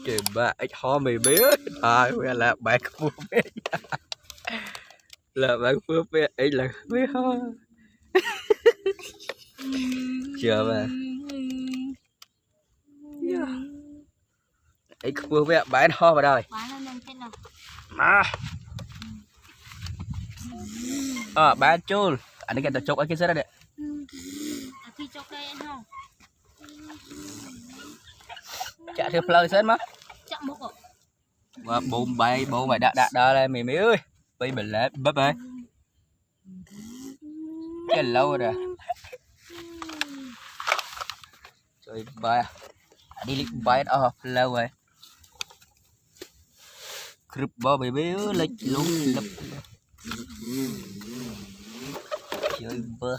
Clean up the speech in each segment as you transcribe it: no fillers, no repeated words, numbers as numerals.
trời ba ít ho mày biết à là bạn vừa biết là bạn vừa biết ấy là biết ho chưa mà ấy vừa biết bạn ho vào đời mà bạn chul anh cái tao chụp ở cái xe đấy chả theo plei hết má và bụng bay đã đây mày mày ơi bây mình lại bắp ơi cái lâu rồi rồi bay đi lịch bay ở lâu rồi cướp bò baby ơi lịch luôn lập chơi bơ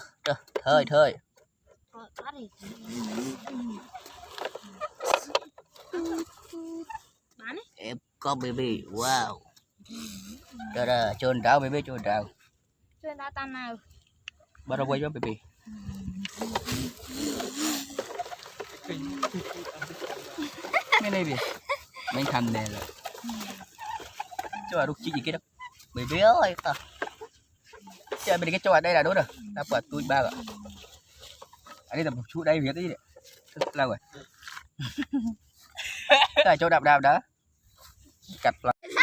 thôi em có baby wow đó chôn rau baby chôn rau tan nào bắt đầu quay cho baby cái này bì mình thành nè rồi cho vào đục chi gì kia đó baby ơi chơi bên cái cho đây là đúng rồi ta quả tôi ba rồi anh đi tập một chút đây việc cái gì đấy lâu rồi tại chỗ đạp đó cắt lại đi.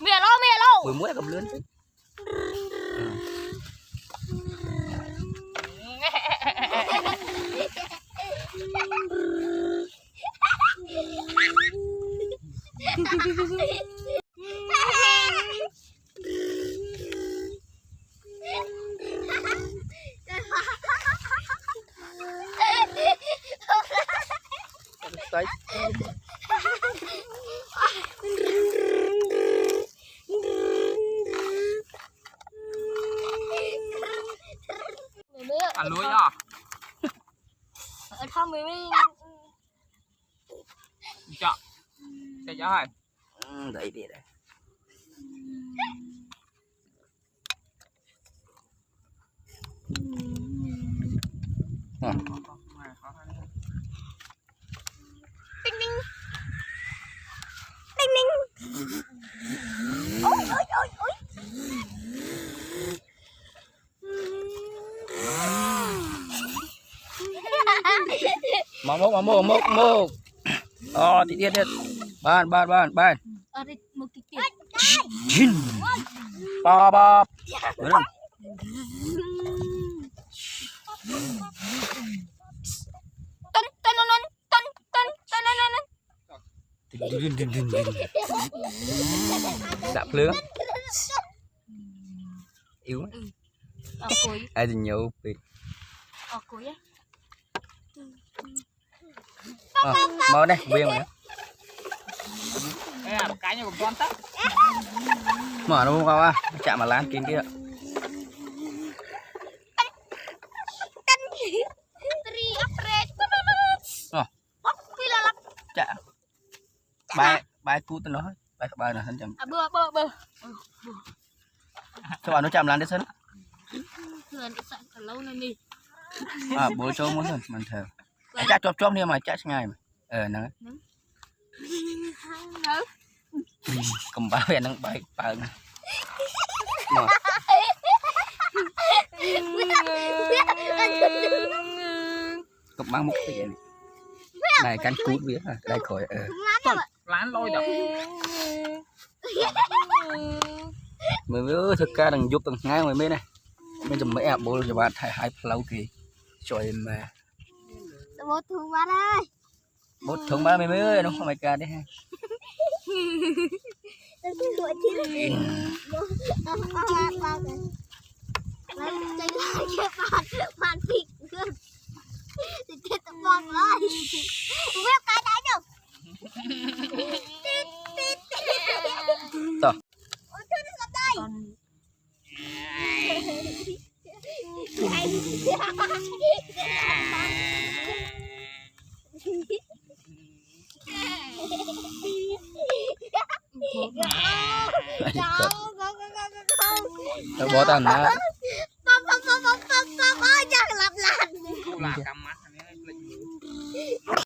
Mẹ lô mùi muối cầm lươn ăn lưới à không mình chọn sẽ cho hai đấy đi đây Đinh ôi mà mốc tí tiết ban đi một tí tiết chín ba đúng không đạp lứa yếu ai thì nhiều bị mở đây viên rồi cái như con tắc mở nó không à chạm mà lan kín kia chạm bài cú tôi nói bài là hắn chậm bơ cho bạn nó chạm lan đấy sân lâu này đi bố cho muốn rồi mình thờ chắc chóp đi mà chắc ngày mà nó cầm báo về năng bài mà cầm mang một cái gì này cắn cút biết à đây khỏi lán lôi được mày mới thực ca đừng giúp từng ngày mày mới này bây giờ mấy ạp bố cho bạn thay hai lâu kì trời mà bố thương ba đây bố thương ba mày mới đúng không mày ca đấy ha Tao bỏ tao nè. Bông ơi, chắc lặp lại. Là cầm